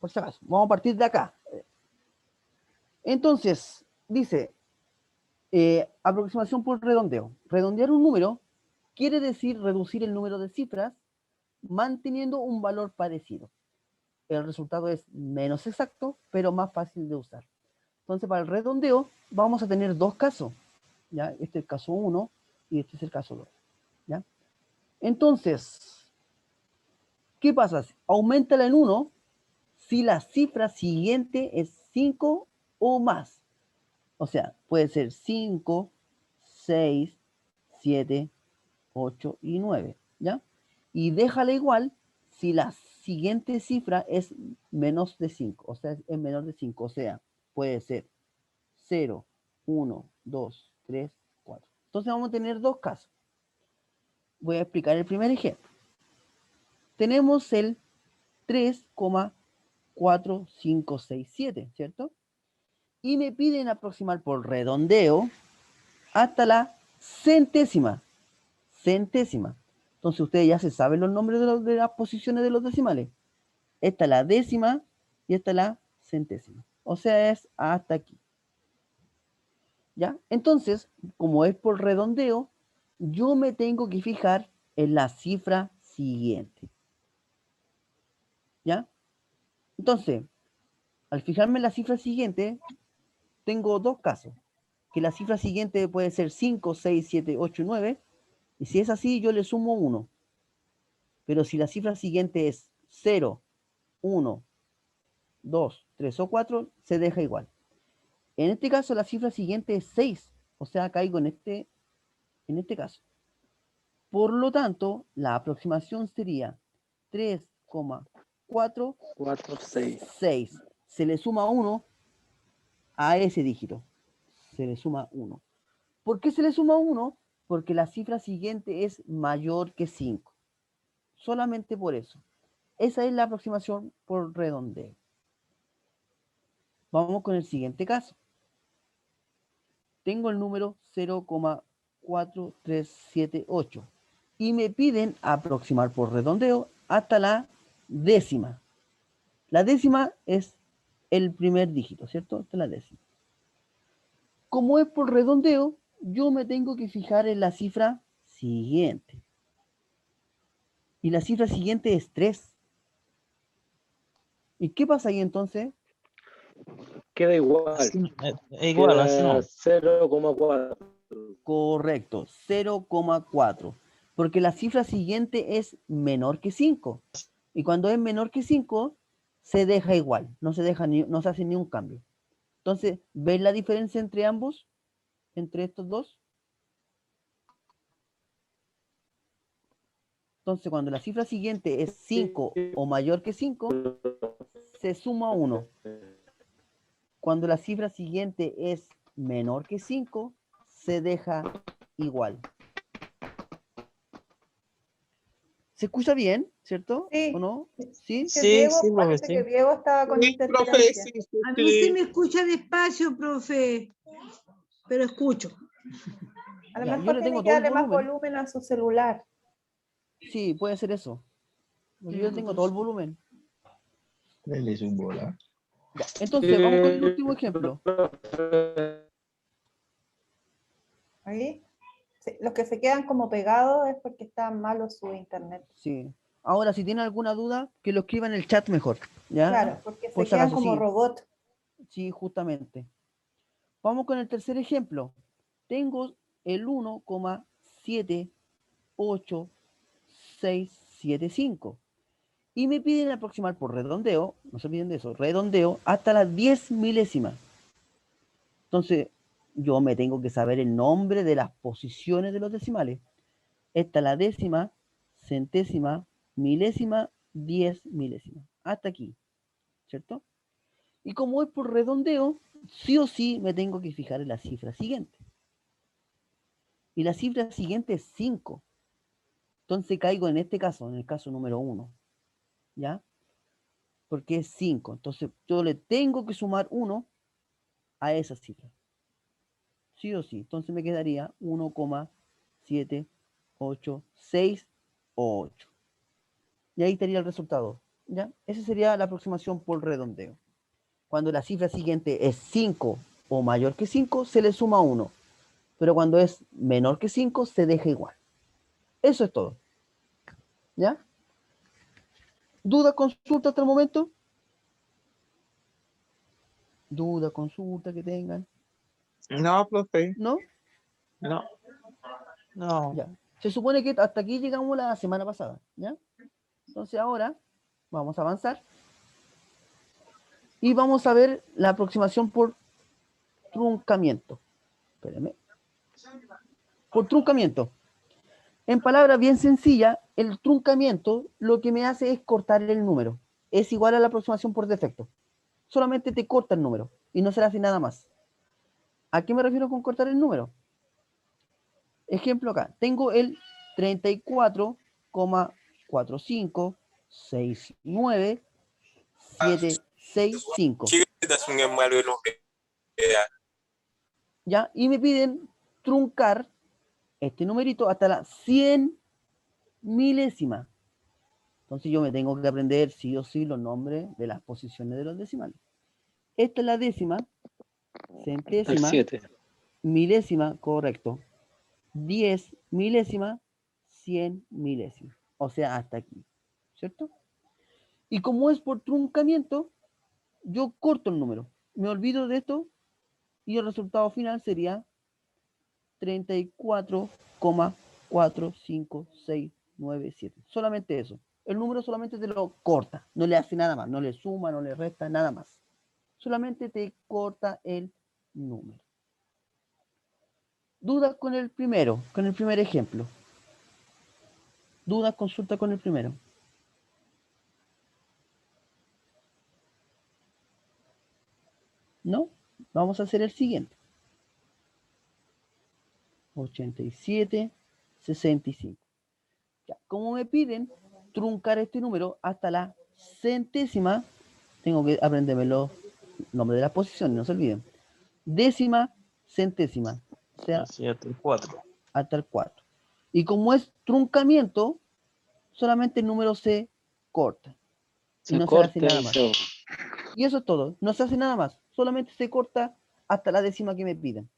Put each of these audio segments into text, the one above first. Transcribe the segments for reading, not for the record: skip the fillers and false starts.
por si acaso. Vamos a partir de acá. Entonces, dice, aproximación por redondeo. Redondear un número quiere decir reducir el número de cifras manteniendo un valor parecido. El resultado es menos exacto, pero más fácil de usar. Entonces, para el redondeo, vamos a tener dos casos. ¿Ya? Este es el caso 1 y este es el caso 2. ¿Ya? Entonces, ¿qué pasa? Auméntala en 1 si la cifra siguiente es 5 o más. O sea, puede ser 5, 6, 7, 8 y 9. ¿Ya? Y déjala igual si la siguiente cifra es menos de 5. O sea, es menor de 5. O sea, puede ser 0, 1, 2, 3, 4. Entonces vamos a tener dos casos. Voy a explicar el primer ejemplo. Tenemos el 3,4567, ¿cierto? Y me piden aproximar por redondeo hasta la centésima. Centésima. Entonces ustedes ya se saben los nombres de las posiciones de los decimales. Esta es la décima y esta es la centésima. O sea, es hasta aquí. ¿Ya? Entonces, como es por redondeo, yo me tengo que fijar en la cifra siguiente. ¿Ya? Entonces, al fijarme en la cifra siguiente, tengo dos casos. Que la cifra siguiente puede ser 5, 6, 7, 8, 9. Y si es así, yo le sumo 1. Pero si la cifra siguiente es 0, 1, 2, 3 o 4, se deja igual. En este caso, la cifra siguiente es 6. O sea, caigo en este caso. Por lo tanto, la aproximación sería 3,46. Se le suma 1 a ese dígito. Se le suma 1. ¿Por qué se le suma 1? Porque la cifra siguiente es mayor que 5. Solamente por eso. Esa es la aproximación por redondeo. Vamos con el siguiente caso. Tengo el número 0,4378 y me piden aproximar por redondeo hasta la décima. La décima es el primer dígito, ¿cierto? Esta es la décima. Como es por redondeo, yo me tengo que fijar en la cifra siguiente. Y la cifra siguiente es 3. ¿Y qué pasa ahí entonces? Queda igual. Es igual, así no. 0,4. Correcto, 0,4. Porque la cifra siguiente es menor que 5. Y cuando es menor que 5, se deja igual. No se hace ni un cambio. Entonces, ¿ves la diferencia entre ambos? Entre estos dos. Entonces, cuando la cifra siguiente es 5 o mayor que 5, se suma 1. Cuando la cifra siguiente es menor que 5, se deja igual. ¿Se escucha bien, cierto? Sí. ¿O no? Sí, ¿Sí? Diego, Sí, profe, parece sí. que Diego estaba con Sí, profe, interferencia. sí, A mí se me escucha despacio, profe, pero escucho. A lo Ya, yo mejor le tiene tengo que todo el darle más volumen. volumen a su celular. Sí, puede ser eso. Porque yo le tengo todo el volumen. Dele su bola. Ya, entonces, vamos con el último ejemplo. Ahí. Sí, los que se quedan como pegados es porque está malo su internet. Sí. Ahora, si tienen alguna duda, que lo escriban en el chat mejor. ¿Ya? Claro, porque Por se si quedan acaso, como sí. robot. Sí, justamente. Vamos con el tercer ejemplo. Tengo el 1,78675 y me piden aproximar por redondeo, no se olviden de eso, redondeo hasta las 10 milésimas. Entonces, yo me tengo que saber el nombre de las posiciones de los decimales. Esta es la décima, centésima, milésima, 10 milésimas. Hasta aquí, ¿cierto? Y como es por redondeo, sí o sí me tengo que fijar en la cifra siguiente. Y la cifra siguiente es 5. Entonces caigo en este caso, en el caso número 1. ¿Ya? Porque es 5. Entonces yo le tengo que sumar 1 a esa cifra. Sí o sí. Entonces me quedaría 1,786 o 8. Y ahí estaría el resultado. ¿Ya? Esa sería la aproximación por redondeo. Cuando la cifra siguiente es 5 o mayor que 5, se le suma 1. Pero cuando es menor que 5, se deja igual. Eso es todo. ¿Ya? ¿Duda, consulta hasta el momento? ¿Duda, consulta que tengan? No, profe. ¿No? No. No. Ya. Se supone que hasta aquí llegamos la semana pasada. ¿Ya? Entonces ahora vamos a avanzar. Y vamos a ver la aproximación por truncamiento. Espérenme. Por truncamiento. En palabras bien sencillas, el truncamiento lo que me hace es cortar el número. Es igual a la aproximación por defecto. Solamente te corta el número y no se le hace nada más. ¿A qué me refiero con cortar el número? Ejemplo acá. Tengo el 34,4569,765. ¿Ya? Y me piden truncar este numerito hasta la 100 milésima. Entonces yo me tengo que aprender sí o sí los nombres de las posiciones de los decimales. Esta es la décima, El centésima, 7. milésima, correcto. 10 milésima, 100 milésima. O sea, hasta aquí. ¿Cierto? Y como es por truncamiento, yo corto el número. Me olvido de esto y el resultado final sería 34,45697. Solamente eso. El número solamente te lo corta. No le hace nada más. No le suma, no le resta, nada más. Solamente te corta el número. Dudas con el primero, con el primer ejemplo. Dudas, consulta con el primero. ¿No? Vamos a hacer el siguiente. 87,65. Ya, como me piden truncar este número hasta la centésima, tengo que aprenderme los nombres de las posiciones, no se olviden. Décima, centésima, o sea, 7, 4. hasta el 4. Y como es truncamiento, solamente el número se corta. Y Se no se hace corta nada y más. se... Y eso es todo. No se hace nada más. Solamente se corta hasta la décima que me piden.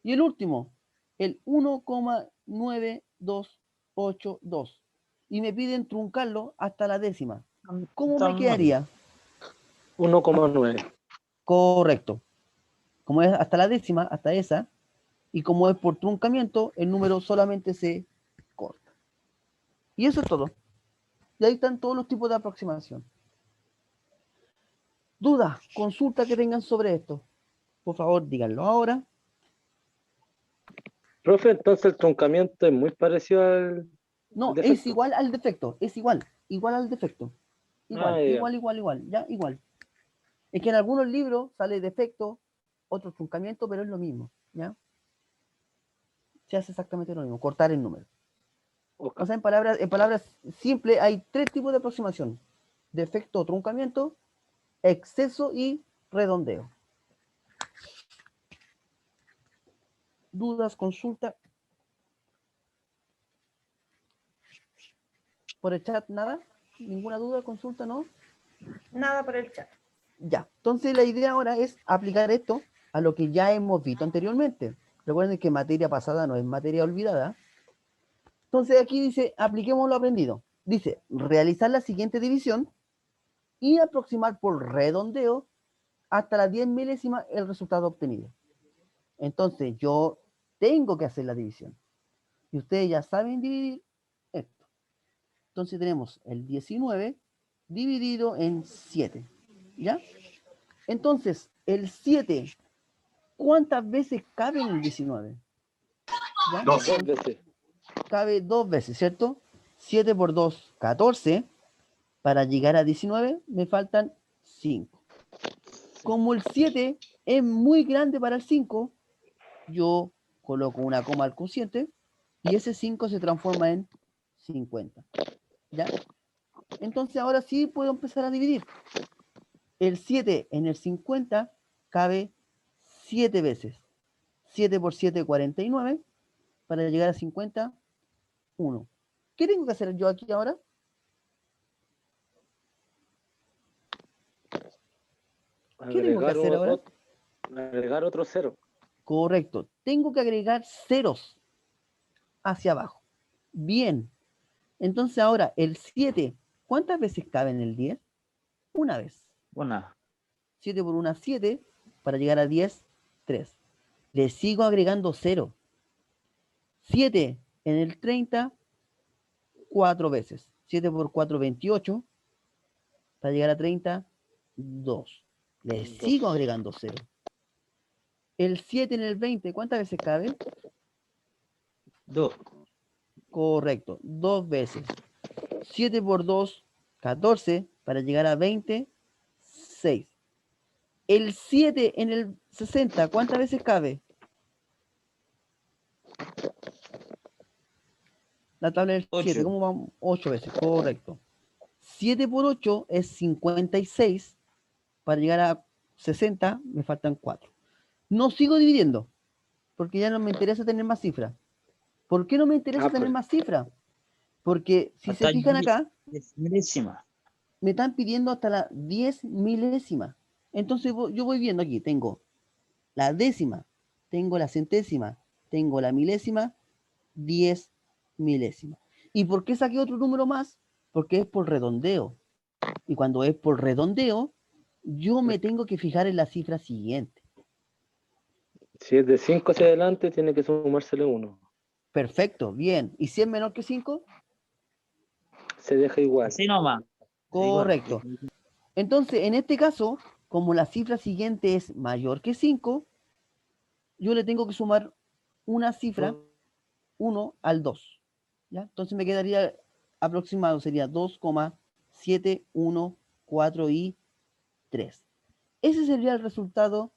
Y el último, el 1,9282. Y me piden truncarlo hasta la décima. ¿Cómo me quedaría? 1,9. Correcto. Como es hasta la décima, hasta esa, y como es por truncamiento, el número solamente se corta. Y eso es todo. Y ahí están todos los tipos de aproximación. Dudas, consulta que tengan sobre esto. Por favor, díganlo ahora. Profe, entonces el truncamiento es muy parecido al No, es defecto. igual al defecto. Es igual al defecto. Igual, Ah, ya. igual. Ya, igual. Es que en algunos libros sale defecto, otros truncamiento, pero es lo mismo. ¿Ya? Se hace exactamente lo mismo, cortar el número. Ok. O sea, en palabras simples hay tres tipos de aproximación: defecto o truncamiento, exceso y redondeo. ¿Dudas, consulta? ¿Por el chat nada? ¿Ninguna duda, consulta, no? Nada por el chat. Ya. Entonces la idea ahora es aplicar esto a lo que ya hemos visto anteriormente. Recuerden que materia pasada no es materia olvidada. Entonces aquí dice, apliquemos lo aprendido. Dice, realizar la siguiente división y aproximar por redondeo hasta la 10 milésima el resultado obtenido. Entonces yo tengo que hacer la división. Y ustedes ya saben dividir esto. Entonces tenemos el 19 dividido en 7. ¿Ya? Entonces, el 7, ¿cuántas veces cabe en el 19? ¿Ya? 2 veces. Cabe 2 veces, ¿cierto? 7 por 2, 14. Para llegar a 19 me faltan 5. Como el 7 es muy grande para el 5, yo coloco una coma al cociente y ese 5 se transforma en 50. ¿Ya? Entonces ahora sí puedo empezar a dividir. El 7 en el 50 cabe 7 veces. 7 por 7, 49. Para llegar a 50, 1. ¿Qué tengo que hacer yo aquí ahora? ¿Qué tengo que hacer ahora? Agregar otro 0. Correcto. Tengo que agregar ceros hacia abajo. Bien. Entonces ahora, el 7, ¿cuántas veces cabe en el 10? Una vez. Una. 7 por 1, 7. Para llegar a 10, 3. Le sigo agregando 0. 7 en el 30, 4 veces. 7 por 4, 28. Para llegar a 30, 2. Le sigo agregando 0. El 7 en el 20, ¿cuántas veces cabe? 2. Correcto, 2 veces. 7 por 2, 14. Para llegar a 20, 6. El 7 en el 60, ¿cuántas veces cabe? La tabla del 7, 8. ¿cómo vamos? 8 veces, correcto. 7 por 8 es 56. Para llegar a 60, me faltan 4. No sigo dividiendo, porque ya no me interesa tener más cifras. ¿Por qué no me interesa tener más cifras? Porque si Hasta se fijan allí, acá, milésima. me están pidiendo hasta la 10 milésima. Entonces yo voy viendo aquí, tengo la décima, tengo la centésima, tengo la milésima, 10 milésima. ¿Y por qué saqué otro número más? Porque es por redondeo. Y cuando es por redondeo, yo me tengo que fijar en la cifra siguiente. Si es de 5 hacia adelante, tiene que sumársele 1. Perfecto, bien. ¿Y si es menor que 5? Se deja igual. Así nomás. Correcto. Entonces, en este caso, como la cifra siguiente es mayor que 5, yo le tengo que sumar una cifra, 1 al 2. ¿Ya? Entonces me quedaría aproximado, sería 2,714 y 3. Ese sería el resultado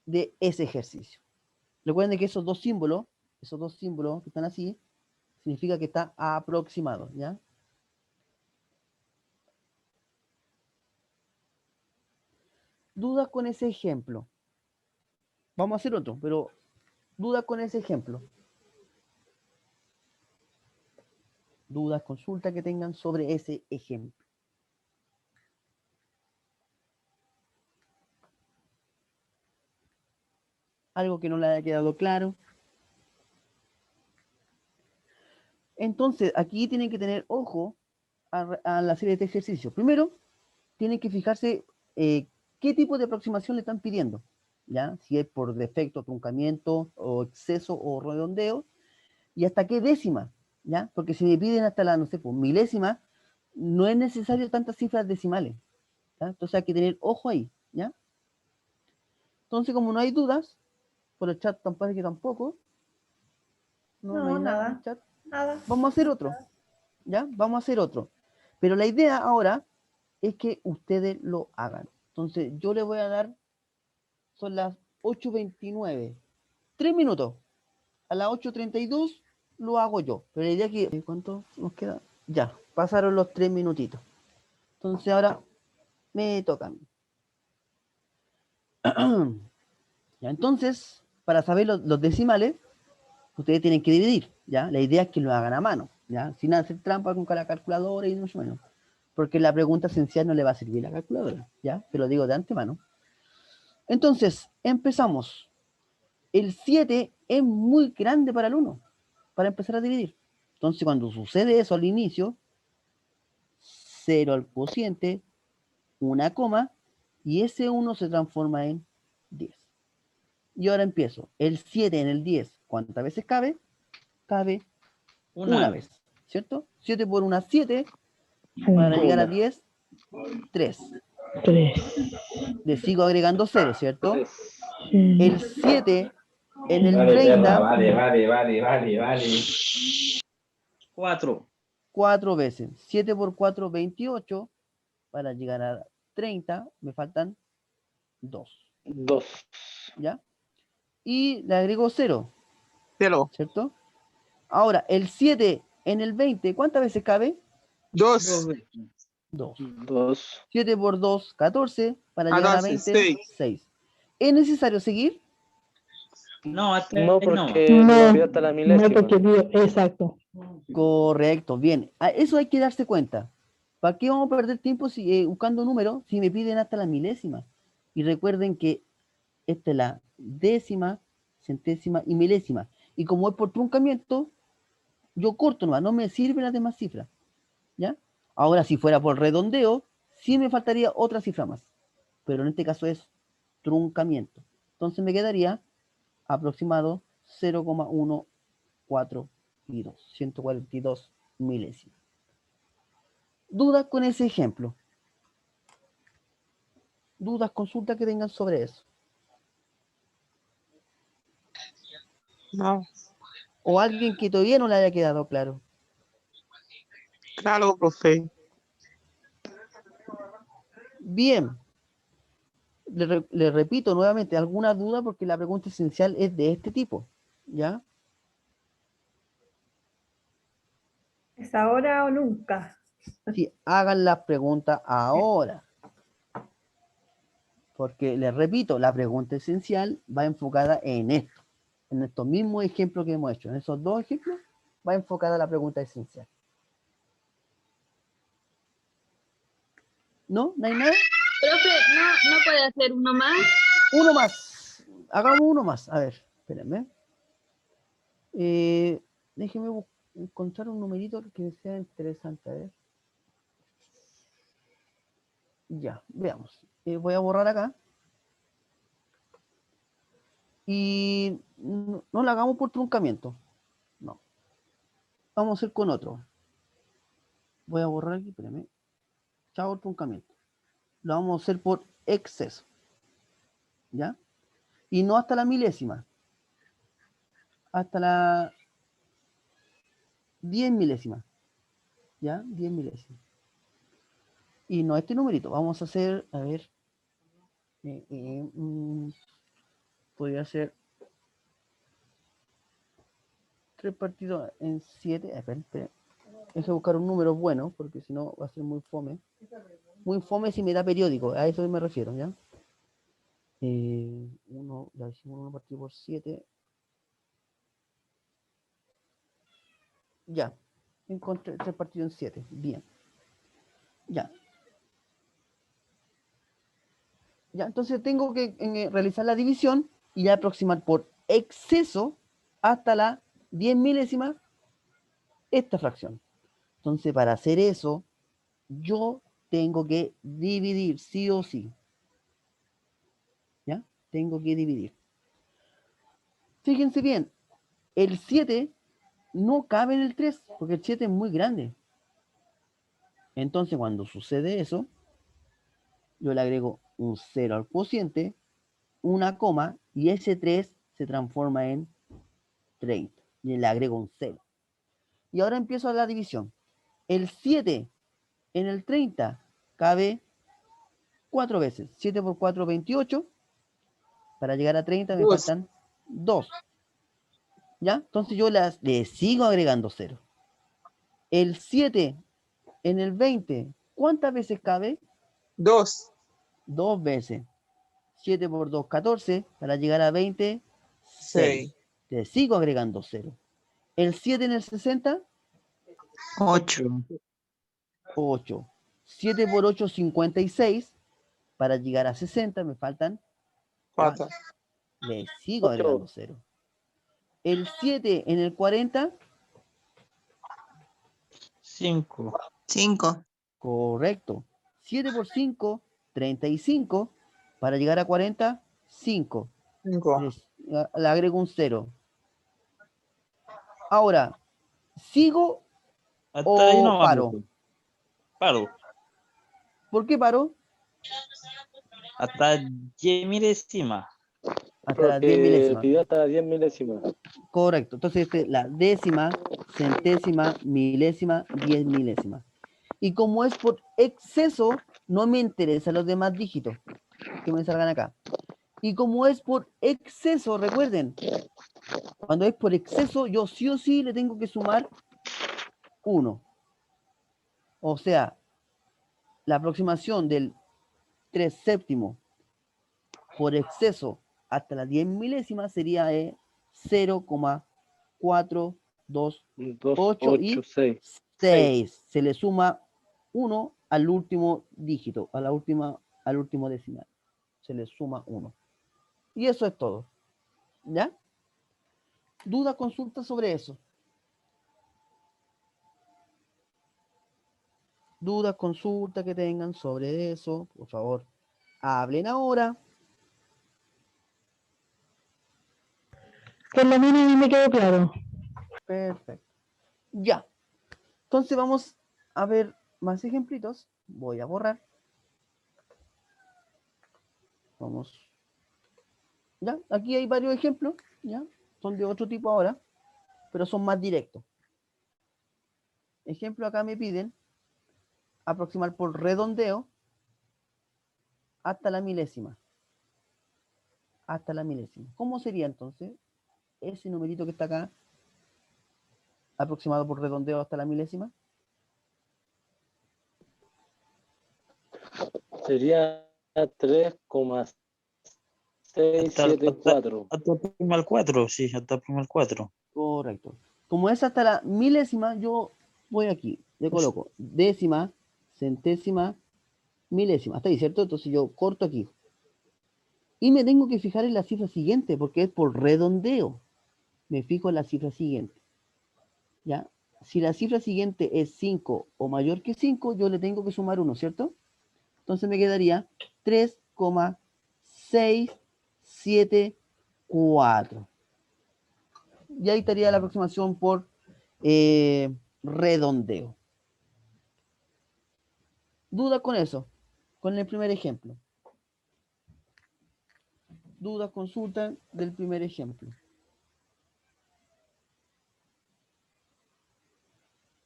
de ese ejercicio. Recuerden que esos dos símbolos que están así, significa que está aproximado, ¿ya? Dudas con ese ejemplo. Vamos a hacer otro, pero dudas con ese ejemplo. Dudas, consultas que tengan sobre ese ejemplo. Algo que no le haya quedado claro. Entonces, aquí tienen que tener ojo a la serie de ejercicios. Primero, tienen que fijarse qué tipo de aproximación le están pidiendo, ¿ya? Si es por defecto, truncamiento, o exceso, o redondeo, y hasta qué décima, ¿ya? Porque si me piden hasta la, no sé, pues, milésima, no es necesario tantas cifras decimales, ¿ya? Entonces hay que tener ojo ahí, ¿ya? Entonces, como no hay dudas, por el chat parece que tampoco, no hay nada en el chat. Nada. Vamos a hacer otro, ¿ya? Vamos a hacer otro. Pero la idea ahora es que ustedes lo hagan. Entonces, yo les voy a dar, son las 8:29, 3 minutos. A las 8:32 lo hago yo. Pero la idea es que, ¿cuánto nos queda? Ya, pasaron los 3 minutitos. Entonces, ahora me tocan. Ya, entonces, para saber los decimales, ustedes tienen que dividir, ¿ya? La idea es que lo hagan a mano, ¿ya? Sin hacer trampa con la calculadora y mucho menos. Porque la pregunta esencial no le va a servir la calculadora, ¿ya? Te lo digo de antemano. Entonces, empezamos. El 7 es muy grande para el 1, para empezar a dividir. Entonces, cuando sucede eso al inicio, 0 al cociente, una coma, y ese 1 se transforma en 10. Y ahora empiezo. El 7 en el 10, ¿cuántas veces cabe? Cabe una vez, ¿cierto? 7 por 1, 7. Para llegar a 10, 3. 3. Le sigo agregando 0, ¿cierto? 3. El 7 en el Vale, 30, vale. 4. 4 veces. 7 por 4, 28. Para llegar a 30, me faltan 2. 2. ¿Ya? Y le agrego 0, Cielo. ¿cierto? Ahora, el 7 en el 20, ¿cuántas veces cabe? 2. 2. 2. 7 por 2, 14. Para llegar a 20, 6. ¿Es necesario seguir? No, hasta No, ahí no. porque No, lo vio hasta la no, milésima. porque exacto. Correcto, bien. A eso hay que darse cuenta. ¿Para qué vamos a perder tiempo buscando números si me piden hasta la milésima? Y recuerden que esta es la décima, centésima y milésima. Y como es por truncamiento, yo corto nomás, no me sirven las demás cifras. ¿Ya? Ahora, si fuera por redondeo, sí me faltaría otra cifra más. Pero en este caso es truncamiento. Entonces me quedaría aproximado 0,142, 142 milésimas. ¿Dudas con ese ejemplo? ¿Dudas, consultas que tengan sobre eso? No, ¿O alguien que todavía no le haya quedado claro? claro, profe. Bien. Le repito nuevamente, ¿alguna duda? Porque la pregunta esencial es de este tipo. ¿Ya? ¿Es ahora o nunca? Sí, hagan las preguntas ahora. Porque les repito, la pregunta esencial va enfocada en esto. En estos mismos ejemplos que hemos hecho. En esos dos ejemplos va enfocada la pregunta esencial. ¿No? ¿No hay nada? Profe, ¿no puede hacer uno más? Uno más. Hagamos uno más. A ver, espérenme. Déjenme encontrar un numerito que sea interesante. A ver. Ya, veamos. Voy a borrar acá. Y no lo hagamos por truncamiento. No. Vamos a hacer con otro. Voy a borrar aquí, espérame. Chao, truncamiento. Lo vamos a hacer por exceso. ¿Ya? Y no hasta la milésima. Hasta la 10 milésimas. ¿Ya? 10 milésimas. Y no este numerito. Vamos a hacer, a ver. Podría ser 3 partidos en 7. Espera. Deja buscar un número bueno, porque si no va a ser muy fome. Muy fome si me da periódico. A eso me refiero, ¿ya? Ya hicimos 1 partido por 7. Ya. Encontré 3 partidos en 7. Bien. Ya. Ya, entonces tengo que realizar la división y ya aproximar por exceso hasta la 10 milésima esta fracción. Entonces, para hacer eso, yo tengo que dividir sí o sí. ¿Ya? Tengo que dividir. Fíjense bien, el 7 no cabe en el 3, porque el 7 es muy grande. Entonces, cuando sucede eso, yo le agrego un 0 al cociente, una coma, y ese 3 se transforma en 30. Y le agrego un 0. Y ahora empiezo la división. El 7 en el 30 cabe 4 veces. 7 por 4, 28. Para llegar a 30 me faltan 2. ¿Ya? Entonces yo le sigo agregando 0. El 7 en el 20, ¿cuántas veces cabe? 2. 2 veces. 7 por 2, 14. Para llegar a 20, 6. Le sigo agregando 0. El 7 en el 60, 8. 8. 7 por 8, 56. Para llegar a 60 me faltan 4. Le sigo agregando 0. El 7 en el 40, 5. correcto. 7 por 5, 35. Para llegar a 40, 5. Le agrego un 0. Ahora, ¿sigo Hasta ahí o no paro? vamos. Paro. ¿Por qué paro? Hasta 10 milésimas. Hasta las 10 milésimas. Pidió hasta 10 milésimas. Correcto. Entonces, la décima, centésima, milésima, 10 milésimas. Y como es por exceso, no me interesan los demás dígitos que me salgan acá. Y como es por exceso, recuerden, cuando es por exceso, yo sí o sí le tengo que sumar 1. O sea, la aproximación del 3 séptimo por exceso hasta la 10 milésima sería 0,428 y 6. Se le suma 1 al último dígito, al último decimal. Se le suma 1. Y eso es todo. ¿Ya? ¿Duda, consulta sobre eso? Dudas, consultas que tengan sobre eso, por favor, hablen ahora. Por lo menos a mí me quedó claro. Perfecto. Ya. Entonces vamos a ver más ejemplitos. Voy a borrar. Vamos. Ya, aquí hay varios ejemplos. Ya, son de otro tipo ahora, pero son más directos. Ejemplo, acá me piden aproximar por redondeo hasta la milésima. Hasta la milésima. ¿Cómo sería entonces ese numerito que está acá, aproximado por redondeo hasta la milésima? Sería 3,674. Hasta el primer 4, sí, hasta el primer 4. Correcto. Como es hasta la milésima, yo voy aquí, le coloco décima, centésima, milésima. Hasta ahí, ¿cierto? Entonces yo corto aquí. Y me tengo que fijar en la cifra siguiente, porque es por redondeo. Me fijo en la cifra siguiente. ¿Ya? Si la cifra siguiente es 5 o mayor que 5, yo le tengo que sumar 1, ¿cierto? Entonces me quedaría 3,674. Y ahí estaría la aproximación por redondeo. ¿Dudas con eso? Con el primer ejemplo. ¿Dudas, consultas del primer ejemplo?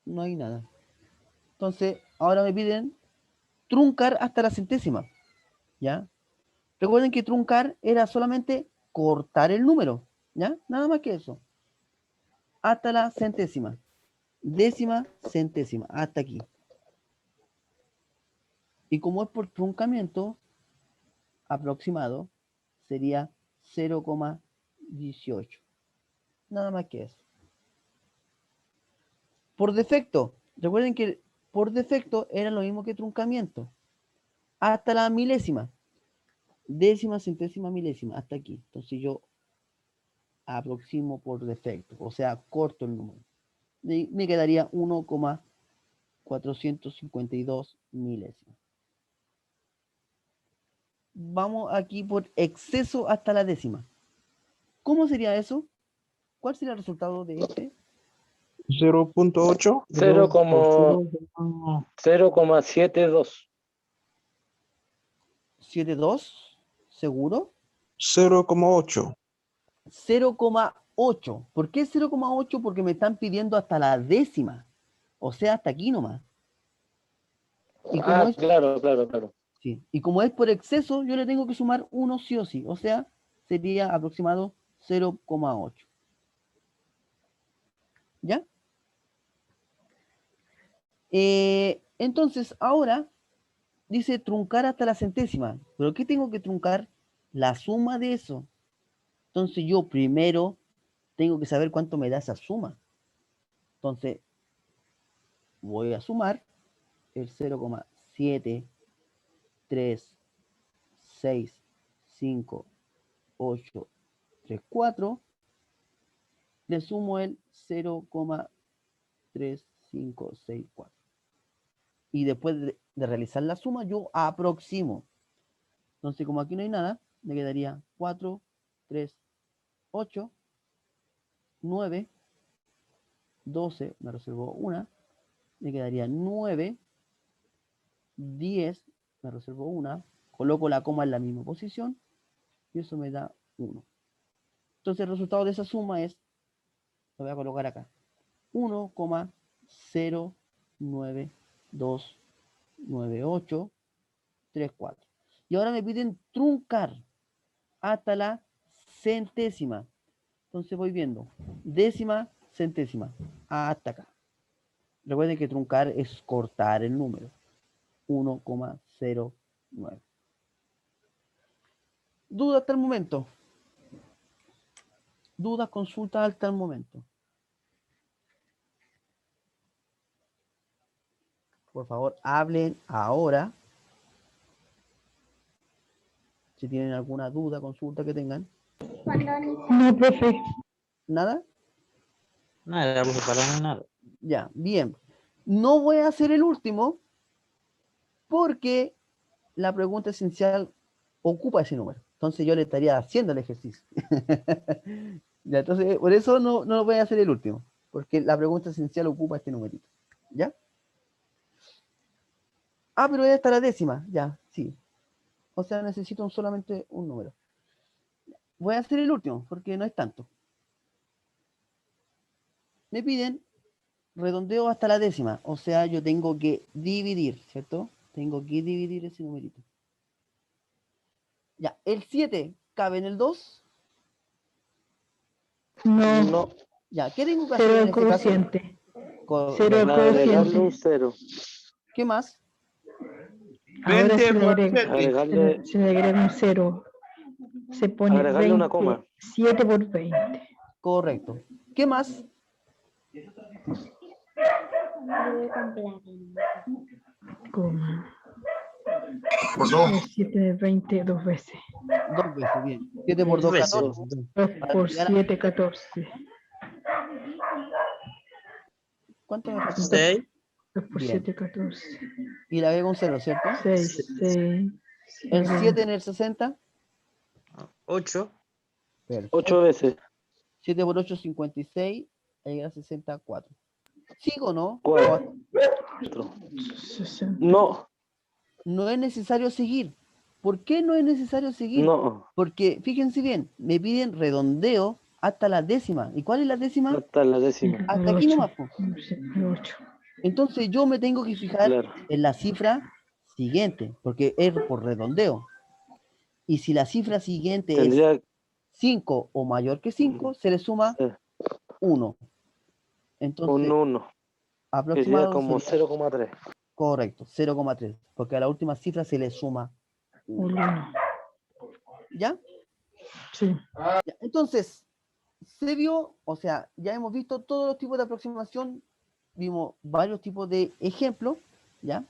No hay nada. Entonces, ahora me piden truncar hasta la centésima. ¿Ya? Recuerden que truncar era solamente cortar el número. ¿Ya? Nada más que eso. Hasta la centésima. Décima, centésima. Hasta aquí. Y como es por truncamiento aproximado, sería 0,18. Nada más que eso. Por defecto, recuerden que por defecto era lo mismo que truncamiento. Hasta la milésima. Décima, centésima, milésima. Hasta aquí. Entonces yo aproximo por defecto. O sea, corto el número. Y me quedaría 1,452 milésimas. Vamos aquí por exceso hasta la décima. ¿Cómo sería eso? ¿Cuál sería el resultado de este? 0.8. 0,72. 7,2. ¿Seguro? 0,8. 0,8. ¿Por qué 0,8? Porque me están pidiendo hasta la décima. O sea, hasta aquí nomás. Y como Ah, es, claro. sí, y como es por exceso, yo le tengo que sumar 1 sí o sí. O sea, sería aproximado 0,8. ¿Ya? Entonces, ahora dice truncar hasta la centésima. ¿Pero qué tengo que truncar? La suma de eso. Entonces, yo primero tengo que saber cuánto me da esa suma. Entonces, voy a sumar el 0,7365834. Le sumo el 0,3564. Y después de realizar la suma, yo aproximo. Entonces, como aquí no hay nada, me quedaría 4, 3, 8, 9, 12, me reservo una, me quedaría 9, 10, me reservo una, coloco la coma en la misma posición y eso me da 1. Entonces el resultado de esa suma es, lo voy a colocar acá, 1,0929834. Y ahora me piden truncar hasta la centésima. Entonces voy viendo, décima, centésima, hasta acá. Recuerden que truncar es cortar el número. 1,09. ¿Duda hasta el momento? ¿Dudas, consultas hasta el momento? por favor, hablen ahora. Si tienen alguna duda, consulta que tengan. No, profe. ¿Nada? Nada, profe, para nada. Ya, bien. No voy a hacer el último porque la pregunta esencial ocupa ese número. Entonces yo le estaría haciendo el ejercicio. Ya, entonces, por eso no lo voy a hacer el último, porque la pregunta esencial ocupa este numerito. ¿Ya? Ah, pero ya está la décima. Ya, sí. O sea, necesito solamente un número. Voy a hacer el último, porque no es tanto. Me piden redondeo hasta la décima. O sea, yo tengo que dividir, ¿cierto? Tengo que dividir ese numerito. Ya, el 7 cabe en el 2. No, No, Ya, ¿qué tengo que hacer cero en el este caso? cociente. Correcto. Cero el agregarle un cociente. 0. ¿Qué más? Ahora 20 se le por agrega, 7. Agregarle, se le agrega un 0. Se pone agregarle una 20. coma. 7 por 20. Correcto. ¿Qué más? Coma. Por dos. 7 de 20 dos veces. 2 veces, bien. 7 por 2, Dos veces. 14. 2 Para por llegar a- 7, 14. ¿Cuánto me falta? 6. 2 por Bien. 7, 14. Y le agrego un 0, ¿cierto? 6, 6. El 7 en el 60. 8. 8 veces. 7 por 8, 56. Ahí llega a 64. ¿Sigo o no? 4. 60. No, No es necesario seguir. ¿Por qué no es necesario seguir? no. Porque, fíjense bien, me piden redondeo hasta la décima. ¿Y cuál es la décima? Hasta la décima. Hasta aquí nomás, po. 8. Entonces yo me tengo que fijar Claro. en la cifra siguiente, porque es por redondeo. Y si la cifra siguiente es Tendría 5 o mayor que 5, se le suma que ser 1. un Entonces, 1, que sería aproximado como sería 0,3. correcto, 0,3, porque a la última cifra se le suma 1. 1. ¿Ya? Sí. Ya. Entonces, se vio, o sea, ya hemos visto todos los tipos de aproximación, vimos varios tipos de ejemplos, ¿ya?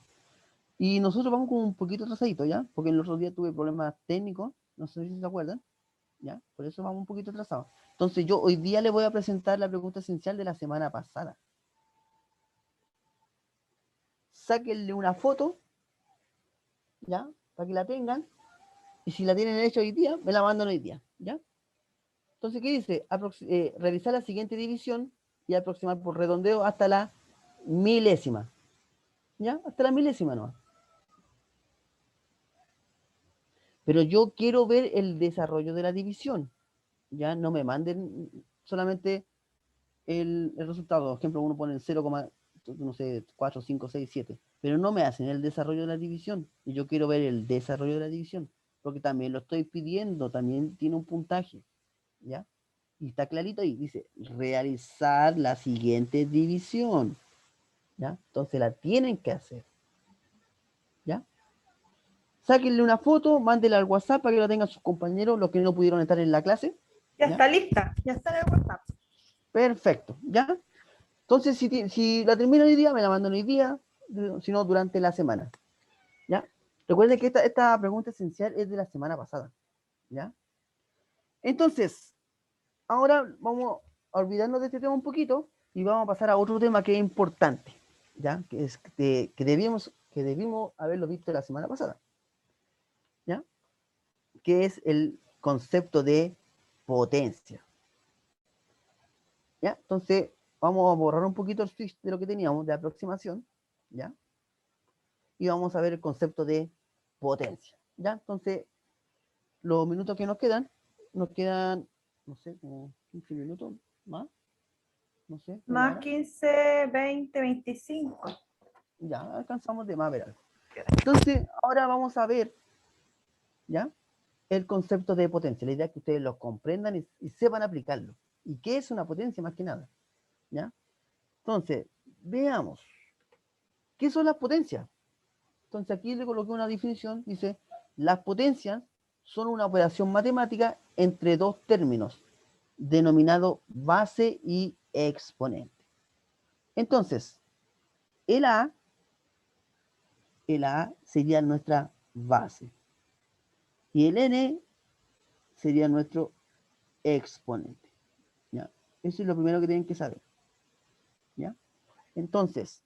Y nosotros vamos con un poquito atrasadito, ¿ya? Porque el otro día tuve problemas técnicos, no sé si se acuerdan, ¿ya? Por eso vamos un poquito atrasados. Entonces yo hoy día le voy a presentar la pregunta esencial de la semana pasada. Sáquenle una foto, ¿ya? Para que la tengan, y si la tienen hecha hoy día, me la mandan hoy día, ¿ya? Entonces, ¿qué dice? Realizar la siguiente división y aproximar por redondeo hasta la milésima, ¿ya? Hasta la milésima nomás. Pero yo quiero ver el desarrollo de la división. Ya no me manden solamente el resultado. Por ejemplo, uno pone el 0, no sé, 4, 5, 6, 7. Pero no me hacen el desarrollo de la división. Y yo quiero ver el desarrollo de la división. Porque también lo estoy pidiendo. También tiene un puntaje. ¿Ya? Y está clarito ahí. Dice, realizar la siguiente división. ¿Ya? Entonces la tienen que hacer. ¿Ya? Sáquenle una foto, mándenla al WhatsApp para que la tengan sus compañeros, los que no pudieron estar en la clase. Ya ¿Ya? está lista, ya está en el WhatsApp. Perfecto, ¿ya? Entonces, si la terminan hoy día, me la mandan hoy día, si no, durante la semana, ¿ya? Recuerden que esta pregunta esencial es de la semana pasada, ¿ya? Entonces, ahora vamos a olvidarnos de este tema un poquito y vamos a pasar a otro tema que es importante, ¿ya? Que debimos haberlo visto la semana pasada, ¿ya? Que es el concepto de potencia. ¿Ya? Entonces, vamos a borrar un poquito el switch de lo que teníamos de aproximación, ¿ya? Y vamos a ver el concepto de potencia, ¿ya? Entonces, los minutos que nos quedan, no sé, como 15 minutos más, no sé. media Más hora. 15, 20, 25. Ya, alcanzamos de más a ver algo. Entonces, ahora vamos a ver, ¿ya? El concepto de potencia. La idea es que ustedes lo comprendan y sepan aplicarlo. ¿Y qué es una potencia más que nada? ¿Ya? Entonces, veamos. ¿Qué son las potencias? Entonces aquí le coloqué una definición, dice, las potencias son una operación matemática entre dos términos, denominado base y exponente. Entonces, el A el A sería nuestra base. Y el N sería nuestro exponente. ¿Ya? Eso es lo primero que tienen que saber. ¿Ya? Entonces,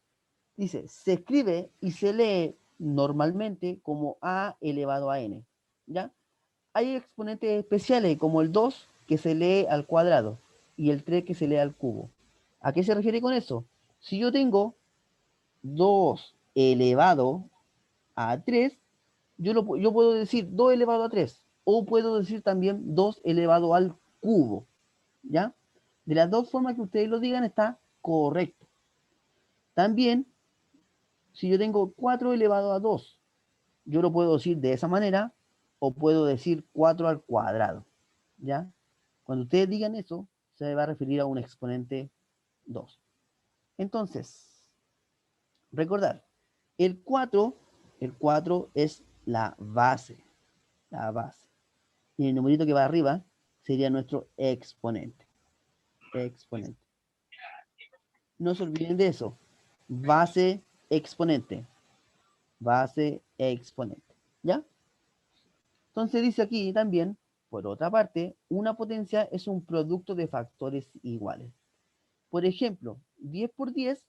dice, se escribe y se lee normalmente como A elevado a N. ¿Ya? Hay exponentes especiales como el 2 que se lee al cuadrado y el 3 que se lee al cubo. ¿A qué se refiere con eso? Si yo tengo 2 elevado a 3, yo puedo decir 2 elevado a 3 o puedo decir también 2 elevado al cubo. ¿Ya? De las dos formas que ustedes lo digan está correcto. También, si yo tengo 4 elevado a 2, yo lo puedo decir de esa manera o puedo decir 4 al cuadrado. ¿Ya? Cuando ustedes digan eso, se va a referir a un exponente 2. Entonces, recordar, el 4 es la base. La base. Y el numerito que va arriba sería nuestro exponente. Exponente. No se olviden de eso. Base, exponente. Base, exponente. ¿Ya? Entonces dice aquí también, por otra parte, una potencia es un producto de factores iguales. Por ejemplo, 10 por 10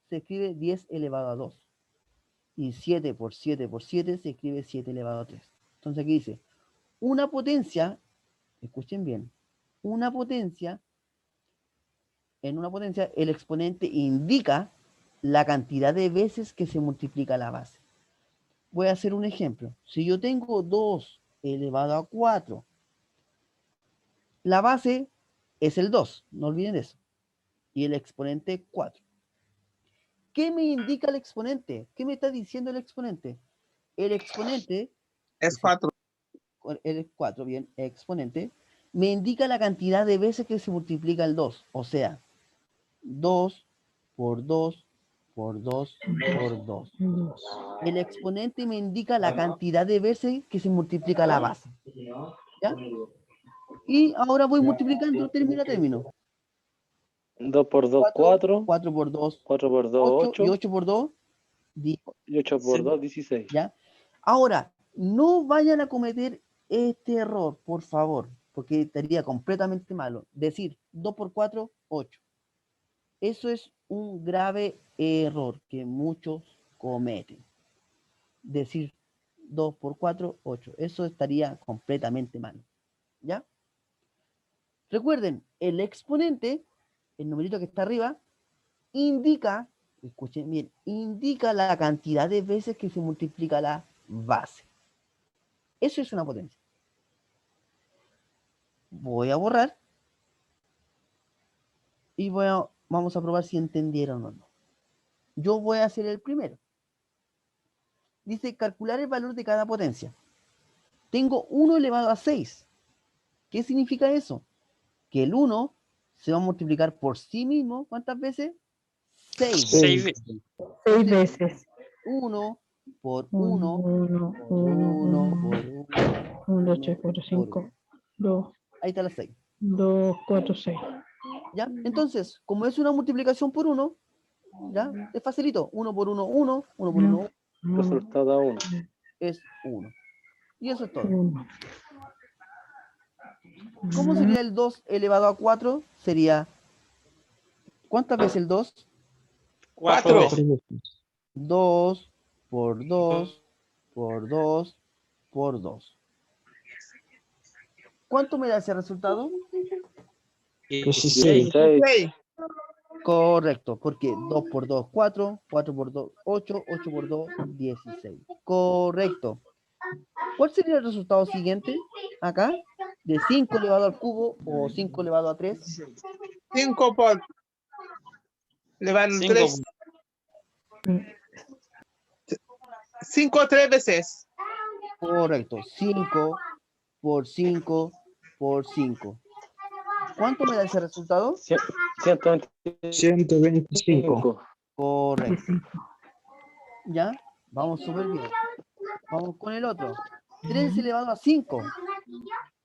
se escribe 10 elevado a 2. Y 7 por 7 por 7 se escribe 7 elevado a 3. Entonces aquí dice, una potencia, escuchen bien, una potencia, en una potencia el exponente indica la cantidad de veces que se multiplica la base. Voy a hacer un ejemplo. Si yo tengo 2 elevado a 4, la base es el 2, no olviden eso. Y el exponente 4. ¿Qué me indica el exponente? ¿Qué me está diciendo el exponente? El exponente Es 4. el 4, bien, exponente, me indica la cantidad de veces que se multiplica el 2. O sea, 2 por 2 por 2 por 2. El exponente me indica la cantidad de veces que se multiplica la base. ¿Ya? Y ahora voy multiplicando término a término. 2 por 2, 4. 4 por 2, 4 por 2, 8. Y 8 por 2, 10. Y 8 por 2, 16. ¿Ya? Ahora, no vayan a cometer este error, por favor, porque estaría completamente malo. Decir 2 por 4, 8. Eso es un grave error que muchos cometen. Decir 2 por 4, 8. Eso estaría completamente mal. ¿Ya? Recuerden, el exponente, el numerito que está arriba, indica, escuchen bien, indica la cantidad de veces que se multiplica la base. Eso es una potencia. Voy a borrar y vamos a probar si entendieron o no. Yo voy a hacer el primero. Dice calcular el valor de cada potencia. Tengo 1 elevado a 6. ¿Qué significa eso? Que el 1 se va a multiplicar por sí mismo. ¿Cuántas veces? 6 6 veces. veces. 6 veces. 1 por 1, 1 1, por 1 por 1. 1, 2, 3, 4, 5, 2, Ahí está la 6. 2, 4, 6. ¿Ya? Entonces, como es una multiplicación por 1, ¿ya? Es facilito. 1 por 1, 1. 1 por 1, Resultado 1. es 1. Y eso es todo. 1. ¿Cómo sería el 2 elevado a 4? Sería, ¿cuántas veces el 2? 4 veces. 2 por 2 por 2 por 2. ¿Cuánto me da ese resultado? 16. 16. Correcto, porque 2 por 2, 4, 4 por 2, 8, 8 por 2, 16. Correcto. ¿Cuál sería el resultado siguiente? Acá, de 5 elevado al cubo o 5 elevado a 3. 5 por elevado a 5 3. 5 3 veces. Correcto, 5 por 5 por 5. ¿Cuánto me da ese resultado? 125. Correcto. ¿Ya? Vamos súper bien. Vamos con el otro. 3 elevado a 5.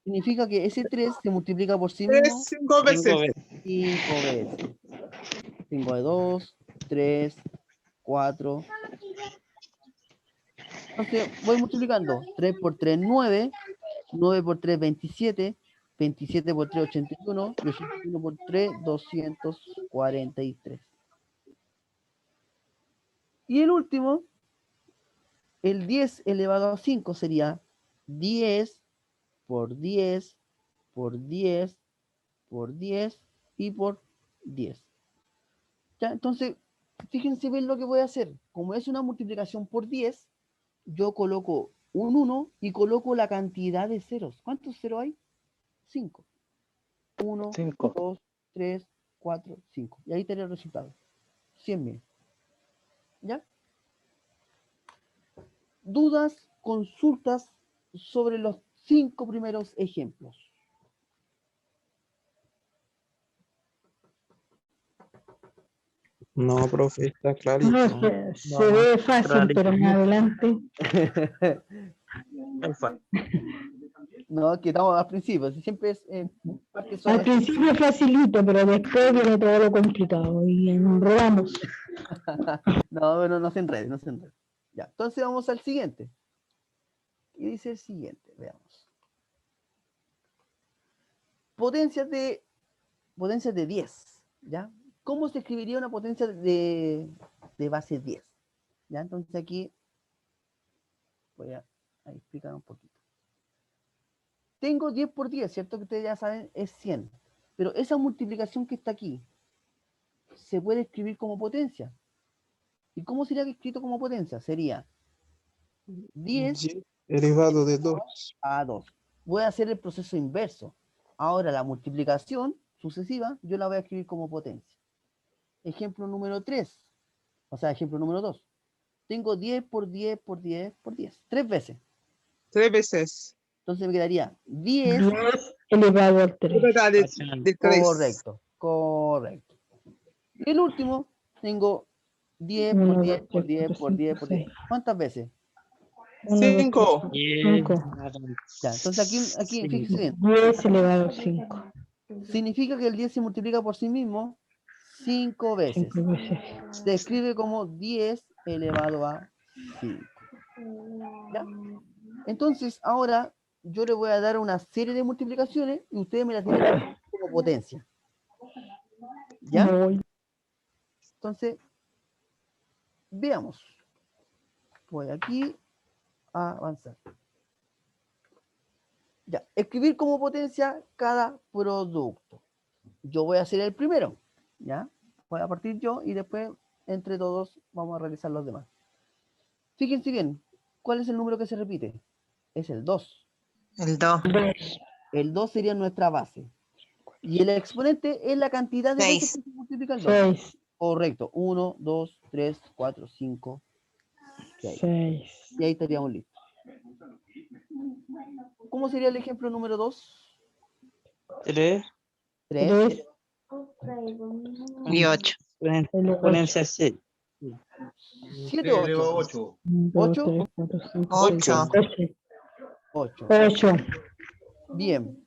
Significa que ese 3 se multiplica por sí 3, mismo 5 veces. 5 veces. 5 de 2, 3, 4, Entonces voy multiplicando. 3 por 3, 9. 9 por 3, 27. 27 por 3, 81. Y 81 por 3, 243. Y el último, el 10 elevado a 5 sería 10 por 10 por 10 por 10 y por 10. ¿Ya? Entonces, fíjense bien lo que voy a hacer. Como es una multiplicación por 10, yo coloco un 1 y coloco la cantidad de ceros. ¿Cuántos ceros hay? 5. 1, 5. 2, 3, 4, 5. Y ahí tenía el resultado. 100.000. ¿Ya? Dudas, consultas sobre los 5 primeros ejemplos. No, profe, está No, clarito. se ve fácil, pero más adelante. No, es que estamos al principio, si siempre es parte Al suave. principio es facilito, pero después viene todo lo complicado y enredamos. No, pero no se enrede, no se enrede. Ya, entonces vamos al siguiente. Y dice el siguiente, veamos. Potencias de 10, ¿ya? ¿Cómo se escribiría una potencia de base 10? ¿Ya? Entonces aquí voy a explicar un poquito. Tengo 10 por 10, ¿cierto? Que ustedes ya saben, es 100. Pero esa multiplicación que está aquí se puede escribir como potencia. ¿Y cómo sería escrito como potencia? Sería 10 Y elevado de 2. a 2. Voy a hacer el proceso inverso. Ahora la multiplicación sucesiva yo la voy a escribir como potencia. Ejemplo número 3. O sea, ejemplo número 2. Tengo 10 por 10 por 10 por 10. 3 veces. 3 veces. Entonces me quedaría 10. 10 elevado al 3. Elevado de 3. Correcto, correcto. Y el último, tengo 10 por 1, 10 2, por 3, 10 4, por 10 5, por 10. 6. ¿Cuántas veces? 5. 5. Ya, entonces aquí fíjense bien. 10 elevado al 5. Significa que el 10 se multiplica por sí mismo 5 veces. 5 veces. Se escribe como 10 elevado a 5. ¿Ya? Entonces, ahora yo le voy a dar una serie de multiplicaciones y ustedes me las tienen que escribir como potencia. ¿Ya? Voy. Entonces, veamos. Voy aquí a avanzar. Ya, escribir como potencia cada producto. Yo voy a hacer el primero. ¿Ya? Voy a partir yo y después, entre todos, vamos a realizar los demás. Fíjense bien, ¿cuál es el número que se repite? Es el 2. El 2. El 2 sería nuestra base. Y el exponente es la cantidad de veces que se multiplica el 2. 6. Correcto. 1, 2, 3, 4, 5, 6. Y ahí estaríamos listos. ¿Cómo sería el ejemplo número 2? 3. 3. Y 8. Exponencia 6. 7, 8. 8. 8. 8. 8. 8. Bien.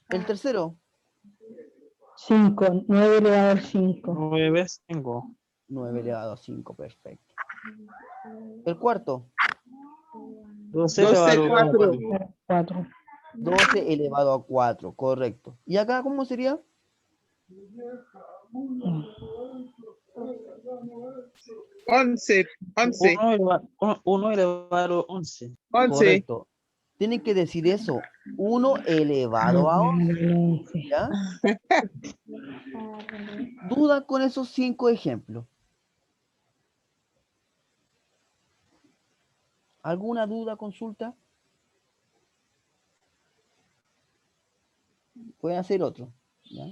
El tercero. 5. 9 elevado al 5. 9 tengo. 9 elevado a 5. Perfecto. El cuarto. 12 12, elevado a 4. 4. 12 elevado a 4. Correcto. ¿Y acá cómo sería? 11. 11. 1 elevado a 11. 11. Correcto. Tienen que decir eso. 1 elevado a 11. ¿Ya? Duda con esos 5 ejemplos. ¿Alguna duda, consulta? Pueden hacer otro. ¿Ya?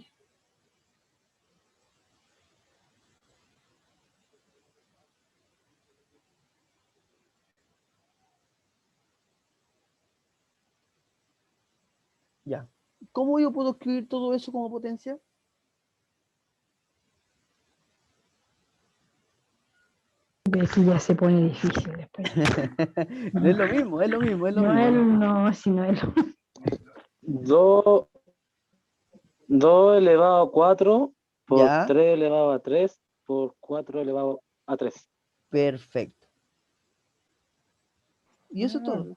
Ya. ¿Cómo yo puedo escribir todo eso como potencia? Eso ya se pone difícil después. No es lo mismo, es lo mismo, es lo No, mismo. no, si no es lo 2 elevado a 4 por Ya. 3 elevado a 3 por 4 elevado a 3. Perfecto. Y eso es todo.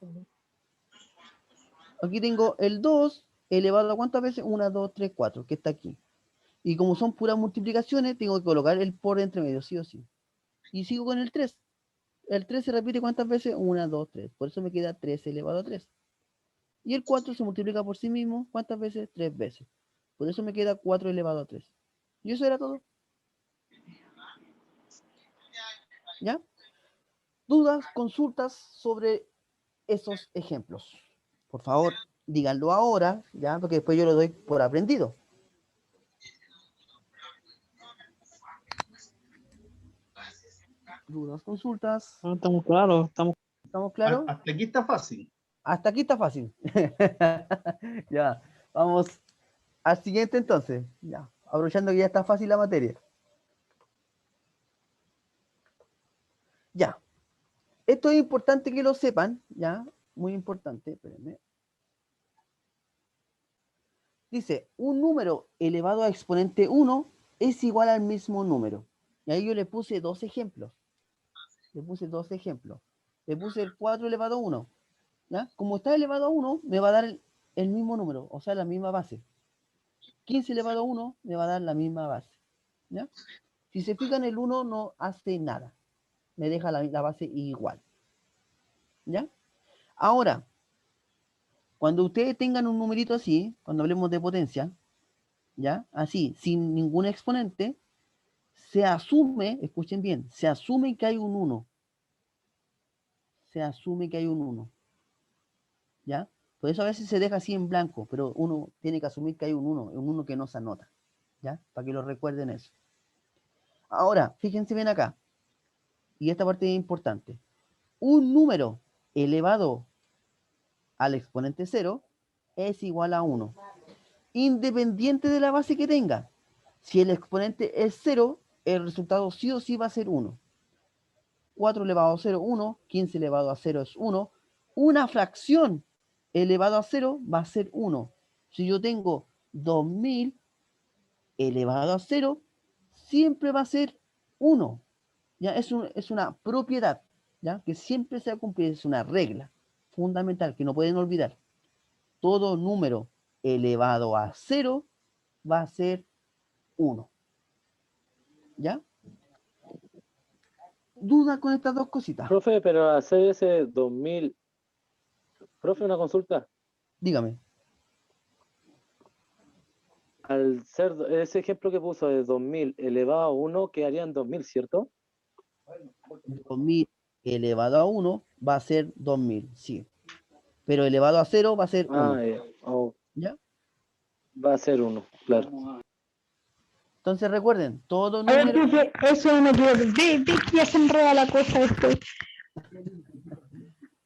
Aquí tengo el 2 elevado a ¿cuántas veces? 1, 2, 3, 4, que está aquí. Y como son puras multiplicaciones, tengo que colocar el por entre medio, sí o sí. Y sigo con el 3. El 3 se repite ¿cuántas veces? 1, 2, 3. Por eso me queda 3 elevado a 3. Y el 4 se multiplica por sí mismo, ¿cuántas veces? 3 veces. Por eso me queda 4 elevado a 3. Y eso era todo. ¿Ya? ¿Dudas, consultas sobre esos ejemplos? Por favor, díganlo ahora, ¿ya? Porque después yo lo doy por aprendido. ¿Dudas, consultas? No, estamos claros, estamos. ¿Estamos claros? Hasta aquí está fácil. Hasta aquí está fácil. Ya, vamos al siguiente entonces. Ya, aprovechando que ya está fácil la materia. Ya. Esto es importante que lo sepan, ¿ya? Muy importante, espérenme. Dice, un número elevado a exponente 1 es igual al mismo número. Y ahí yo le puse dos ejemplos. Le puse el 4 elevado a 1. ¿Ya? Como está elevado a 1, me va a dar el mismo número, o sea, la misma base. 15 elevado a 1 me va a dar la misma base. ¿Ya? Si se fijan, el 1 no hace nada. Me deja la base igual. ¿Ya? Ahora, cuando ustedes tengan un numerito así, cuando hablemos de potencia, ¿ya? Así, sin ningún exponente, se asume, escuchen bien, se asume que hay un 1. Se asume que hay un 1. ¿Ya? Por eso a veces se deja así en blanco, pero uno tiene que asumir que hay un 1 que no se anota. ¿Ya? Para que lo recuerden eso. Ahora, fíjense bien acá. Y esta parte es importante. Un número elevado al exponente 0 es igual a 1. Independiente de la base que tenga. Si el exponente es 0, el resultado sí o sí va a ser 1. 4 elevado a 0, 1. 15 elevado a 0 es 1. Una fracción elevado a 0 va a ser 1. Si yo tengo 2000 elevado a 0, siempre va a ser 1. ¿Ya? Es una propiedad, ¿ya? Que siempre se va a cumplir, es una regla fundamental que no pueden olvidar. Todo número elevado a 0 va a ser 1. ¿Ya? ¿Duda con estas dos cositas? Profe, pero hacer ese 2000. Profe, una consulta. Dígame. Al ser ese ejemplo que puso de 2000 elevado a 1, quedarían 2000, ¿cierto? 2000 elevado a 1 va a ser 2000, sí. Pero elevado a 0 va a ser 1. ¿Ya? Va a ser 1, claro. Entonces recuerden, todo A ver, número... profe, eso me equivoco. Ve que ya se enreda la cosa esto.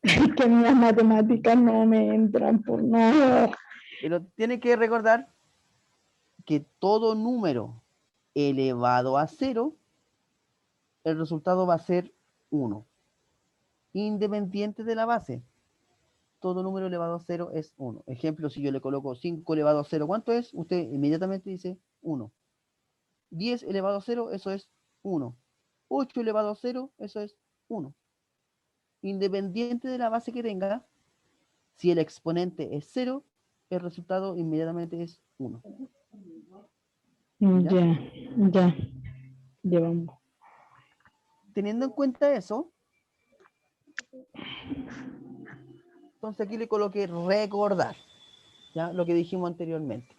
Que a mí las matemáticas no me entran por nada. Pero tiene que recordar que todo número elevado a 0, el resultado va a ser 1. Independiente de la base. Todo número elevado a 0 es 1. Ejemplo, si yo le coloco 5 elevado a 0, ¿cuánto es? Usted inmediatamente dice 1. 10 elevado a 0, eso es 1. 8 elevado a 0, eso es 1. Independiente de la base que tenga, si el exponente es 0, el resultado inmediatamente es 1. Ya. Llevamos. Teniendo en cuenta eso, entonces aquí le coloqué recordar, ¿ya? Lo que dijimos anteriormente.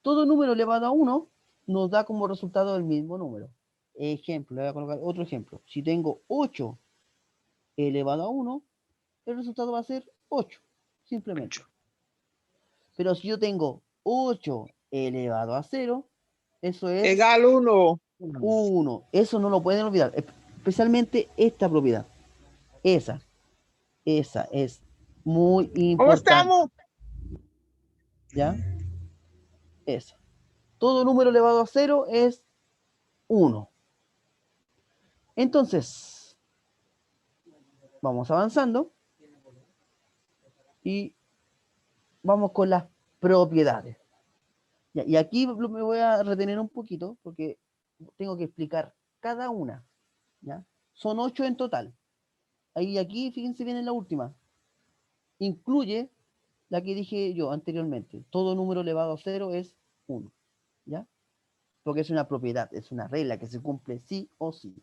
Todo número elevado a 1 nos da como resultado el mismo número. Ejemplo, le voy a colocar otro ejemplo. Si tengo 8 elevado a 1, el resultado va a ser 8, simplemente. Pero si yo tengo 8 elevado a 0, eso es... Egal 1. 1. Eso no lo pueden olvidar. Especialmente esta propiedad. Esa es muy ¿Cómo importante. estamos? ¿Ya? Esa. Todo número elevado a 0 es 1. Entonces, vamos avanzando. Y vamos con las propiedades. Ya, y aquí me voy a retener un poquito porque tengo que explicar cada una. ¿Ya? Son 8 en total. Ahí aquí, fíjense bien en la última. Incluye la que dije yo anteriormente. Todo número elevado a 0 es 1. ¿Ya? Porque es una propiedad, es una regla que se cumple sí o sí.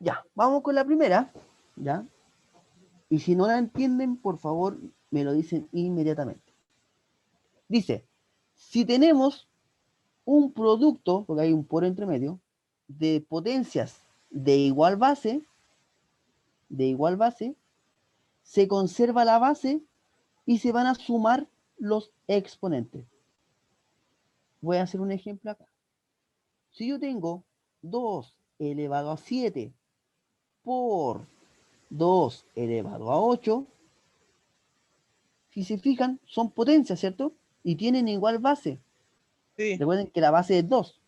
Ya, vamos con la primera. ¿Ya? Y si no la entienden, por favor, me lo dicen inmediatamente. Dice, si tenemos un producto, porque hay un por entre medio, de potencias de igual base, se conserva la base y se van a sumar los exponentes. Voy a hacer un ejemplo acá. Si yo tengo 2 elevado a 7 por 2 elevado a 8, si se fijan, son potencias, ¿cierto? Y tienen igual base. Sí. Recuerden que la base es 2.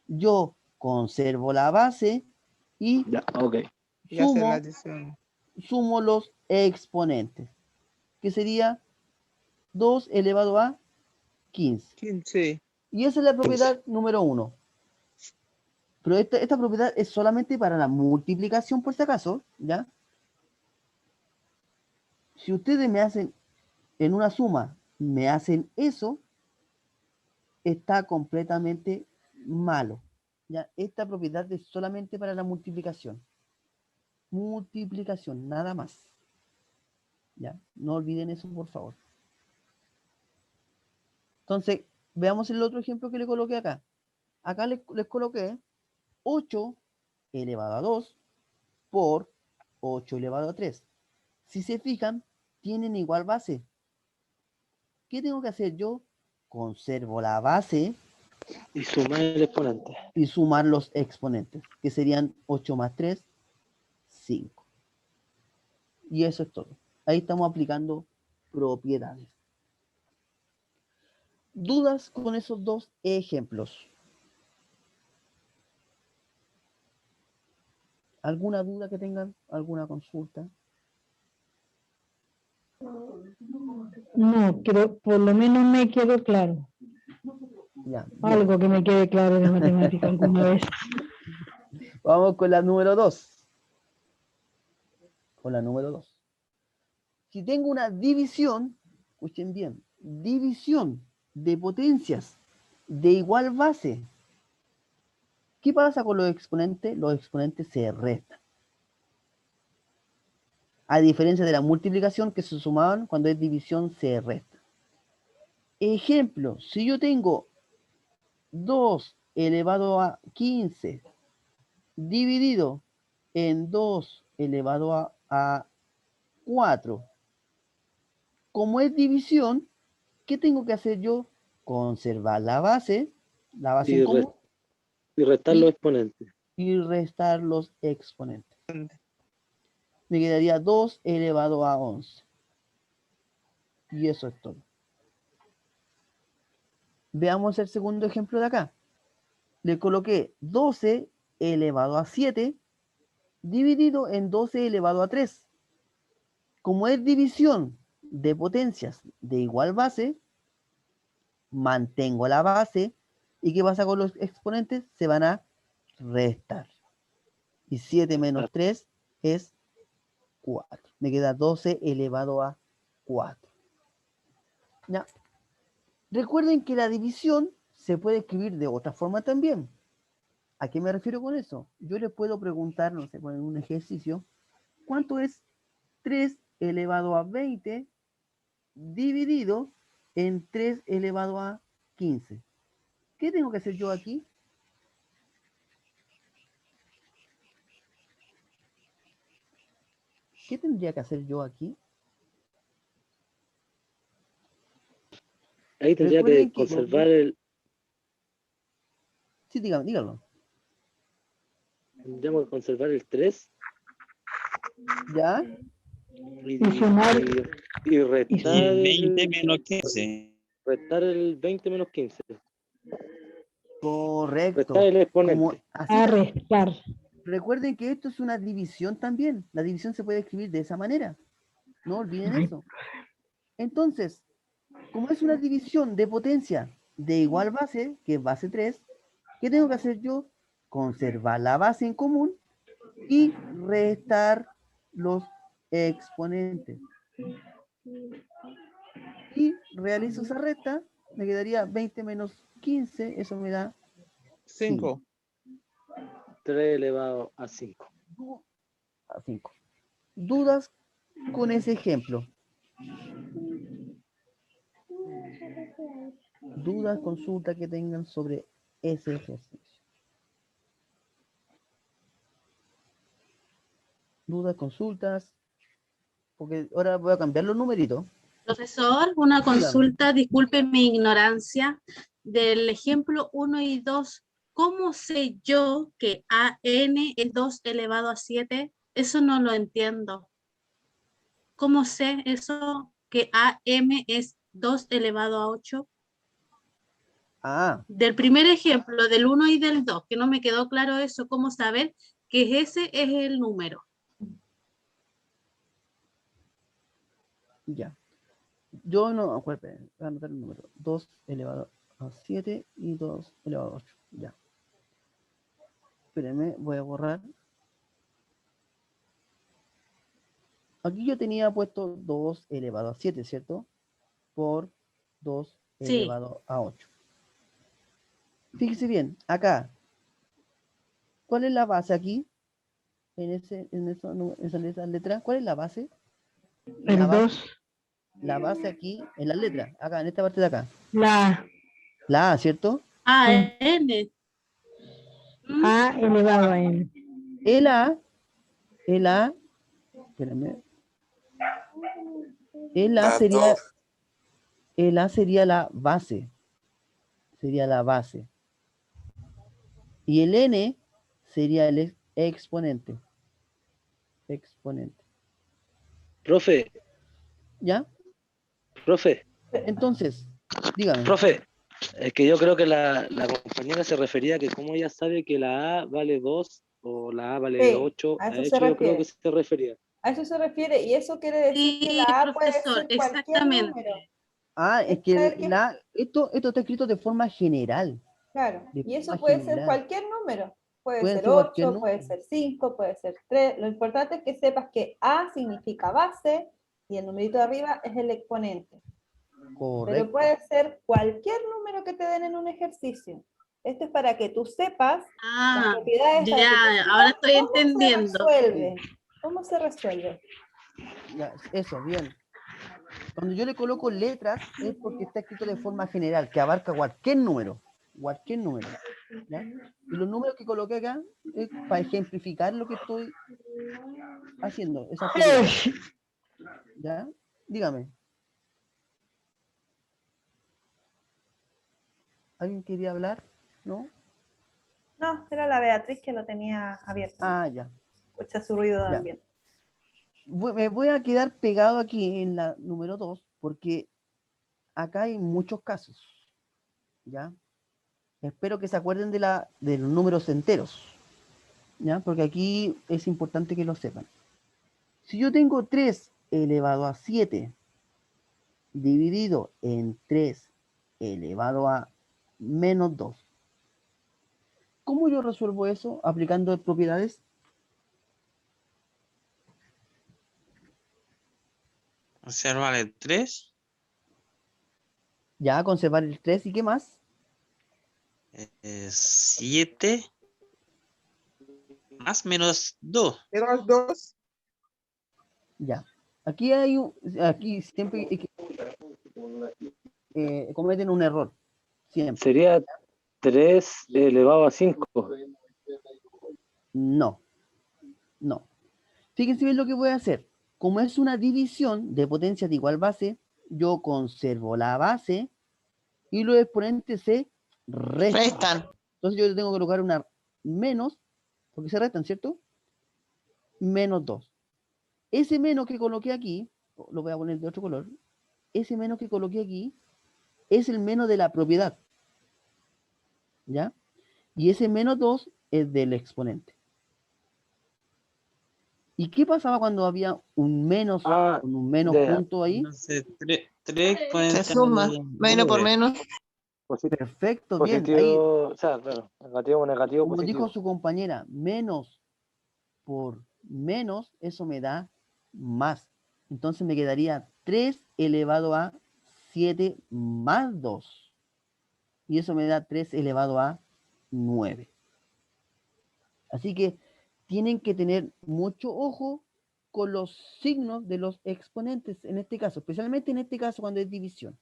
Yo conservo la base y Ya, ok. Y hace la adición. sumo los exponentes, que sería 2 elevado a 15. 15. Y esa es la propiedad número 1. Pero esta propiedad es solamente para la multiplicación, por si acaso, ¿ya? Si ustedes me hacen en una suma, me hacen eso, está completamente malo. ¿Ya? Esta propiedad es solamente para la multiplicación. Multiplicación, nada más. ¿Ya? No olviden eso, por favor. Entonces, veamos el otro ejemplo que le coloqué acá. Acá les coloqué 8 elevado a 2 por 8 elevado a 3. Si se fijan, tienen igual base. ¿Qué tengo que hacer yo? Conservo la base Y sumar el exponente. y sumar los exponentes, que serían 8 más 3, 5. Y eso es todo. Ahí estamos aplicando propiedades. ¿Dudas con esos dos ejemplos? ¿Alguna duda que tengan? ¿Alguna consulta? No, por lo menos me quedó claro. Ya, bien. Algo que me quede claro de matemática alguna vez. Vamos con la número 2. Con la número 2. Si tengo una división, escuchen bien, división de potencias de igual base, ¿qué pasa con los exponentes? Los exponentes se restan. A diferencia de la multiplicación que se sumaban, cuando es división se resta. Ejemplo, si yo tengo 2 elevado a 15 dividido en 2 elevado a 4, como es división, ¿qué tengo que hacer yo? Conservar la base en común, Y restar los exponentes. y restar los exponentes. Me quedaría 2 elevado a 11. Y eso es todo. Veamos el segundo ejemplo de acá. Le coloqué 12 elevado a 7 dividido en 12 elevado a 3. Como es división de potencias de igual base, mantengo la base. ¿Y qué pasa con los exponentes? Se van a restar. Y 7 menos 3 es 4. Me queda 12 elevado a 4. ¿Ya? Recuerden que la división se puede escribir de otra forma también. ¿A qué me refiero con eso? Yo les puedo preguntar, no sé, en un ejercicio, ¿cuánto es 3 elevado a 20 dividido en 3 elevado a 15? ¿Qué tengo que hacer yo aquí? ¿Qué tendría que hacer yo aquí? Ahí tendría que conservar el... Sí, dígalo. Tendríamos que conservar el 3. ¿Ya? Y restar el 20 menos 15. Restar el 20 menos 15. Correcto. Restar el exponente. Restar. Recuerden que esto es una división también. La división se puede escribir de esa manera. No olviden eso. Entonces, como es una división de potencia de igual base, que es base 3, ¿qué tengo que hacer yo? Conservar la base en común y restar los exponentes. Y realizo esa resta, me quedaría 20 menos 15, eso me da 5. 3 elevado a 5. a 5. ¿Dudas con ese ejemplo? Dudas, consultas que tengan sobre ese ejercicio. Dudas, consultas, porque ahora voy a cambiar los numeritos. Profesor, una consulta, disculpe mi ignorancia, del ejemplo 1 y 2, ¿cómo sé yo que AN es 2 elevado a 7? Eso no lo entiendo. ¿Cómo sé eso que AM es 2 elevado a 8? Ah, Del primer ejemplo, del 1 y del 2, que no me quedó claro eso, ¿cómo saber que ese es el número? ya. Yo no, acuérdense, voy a anotar el número. 2 elevado a 7 y 2 elevado a 8. Ya. Espérenme, voy a borrar. Aquí yo tenía puesto 2 elevado a 7, ¿cierto? Por 2 Sí. elevado a 8. Fíjese bien, acá. ¿Cuál es la base aquí? En esa letra. ¿Cuál es la base? El base, 2. La base aquí, en las letras. Acá, en esta parte de acá. La La A, ¿cierto? AN. A elevado a N. El A, espérame. El A sería la base. Sería la base. Y el N sería el exponente. Exponente. Profe, ¿Ya? profe, Entonces, dígame. profe, es que yo creo que la compañera se refería a que como ella sabe que la A vale 2 o la A vale Sí, 8, a eso a se hecho yo creo que refiere. se refería. A eso se refiere, y eso quiere decir que Sí, la A puede profesor, ser cualquier número. exactamente. Ah, es Esto que es que- esto está escrito de forma general. Claro, De y eso forma puede ser general. cualquier número. Puede Pueden ser ser cualquier 8, puede número. ser 5, puede ser 3. Lo importante es que sepas que A significa base y el numerito de arriba es el exponente. Pero Correcto. puede ser cualquier número que te den en un ejercicio. Esto es para que tú sepas las Ah, propiedades, para que tú ya, sepas ahora estoy cómo entendiendo. se resuelve. ¿Cómo se resuelve? Ya, eso, bien. Cuando yo le coloco letras es porque está escrito de forma general, que abarca cualquier número. Cualquier número. ¿Ya? Y los números que coloqué acá es para ejemplificar lo que estoy haciendo, esa propiedad. ¿Ya? Dígame. ¿Alguien quería hablar? ¿No? No, era la Beatriz que lo tenía abierto. Ah, ya. Escucha su ruido Ya. también. Me voy a quedar pegado aquí en la número 2 porque acá hay muchos casos. ¿Ya? Espero que se acuerden de los números enteros. ¿Ya? Porque aquí es importante que lo sepan. Si yo tengo 3 elevado a 7 dividido en 3 elevado a menos 2, ¿cómo yo resuelvo eso aplicando propiedades? O sea, vale 3. Ya, conservar el 3 y qué más. 7 más menos 2. Menos 2. Ya. Aquí aquí siempre hay que, cometen un error. Siempre. Sería 3 elevado a 5. No. No. Fíjense bien lo que voy a hacer. Como es una división de potencias de igual base, yo conservo la base y los exponentes se restan. Restan. Entonces yo tengo que colocar una menos, porque se restan, ¿cierto? Menos 2. Ese menos que coloqué aquí, lo voy a poner de otro color, ese menos que coloqué aquí es el menos de la propiedad. ¿Ya? Y ese menos 2 es del exponente. ¿Y qué pasaba cuando había un menos, con un menos junto ahí? Entonces, 3 Se suma. Menos por menos. Perfecto, bien. Ahí, Positivo, o sea, claro, negativo por negativo, como positivo. dijo su compañera, menos por menos, eso me da más. Entonces me quedaría 3 elevado a 7 más 2. Y eso me da 3 elevado a 9. Así que tienen que tener mucho ojo con los signos de los exponentes en este caso, especialmente en este caso cuando es división.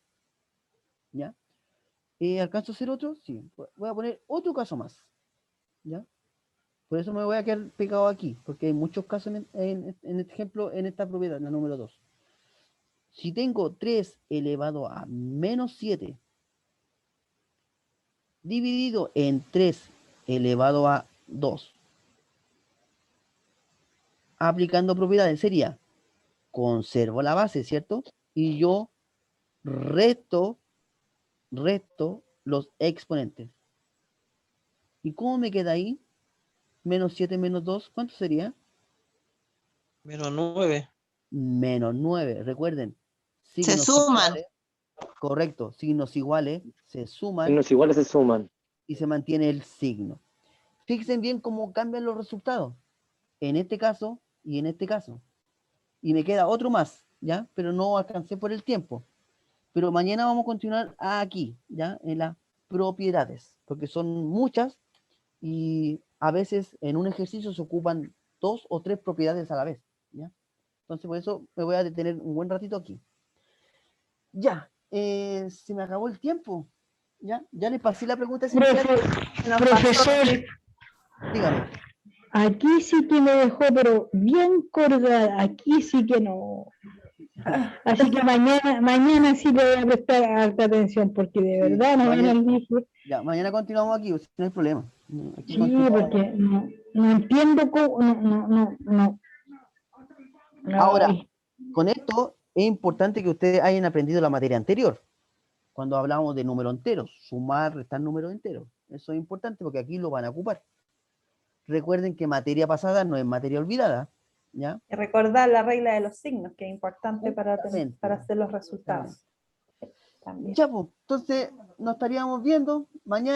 ¿Ya? ¿Alcanzo a hacer otro? Sí. Voy a poner otro caso más. ¿Ya? Por eso me voy a quedar pegado aquí, porque hay muchos casos en este ejemplo, en esta propiedad, la número 2. Si tengo 3 elevado a menos 7 dividido en 3 elevado a 2, aplicando propiedades sería, conservo la base, ¿cierto? Y yo resto los exponentes. ¿Y cómo me queda ahí? Menos 7 menos 2, ¿cuánto sería? Menos 9. Menos 9. Recuerden, Se signos suman. iguales, correcto, signos iguales se suman Signos iguales se suman. y se mantiene el signo. Fíjense bien cómo cambian los resultados. En este caso y en este caso. Y me queda otro más, ¿ya? Pero no alcancé por el tiempo. Pero mañana vamos a continuar aquí, ¿ya? En las propiedades, porque son muchas y a veces en un ejercicio se ocupan 2 o 3 propiedades a la vez, ¿ya? Entonces por eso me voy a detener un buen ratito aquí. Ya, se me acabó el tiempo, ¿ya? Ya le pasé la pregunta esencial. Profesor, Dígame. aquí sí que me dejó, pero bien colgada, aquí sí que no. Así que mañana sí le voy a prestar alta atención, porque de verdad no van al libro. Ya, mañana continuamos aquí, no hay problema. Aquí Sí, continuamos. porque no entiendo cómo, no. Ahora, Ay. con esto es importante que ustedes hayan aprendido la materia anterior, cuando hablamos de números enteros, sumar, restar números enteros. Eso es importante porque aquí lo van a ocupar. Recuerden que materia pasada no es materia olvidada, ¿ya? Y recordar la regla de los signos, que es importante para Exactamente. hacer los resultados. También. Ya, pues, entonces nos estaríamos viendo mañana.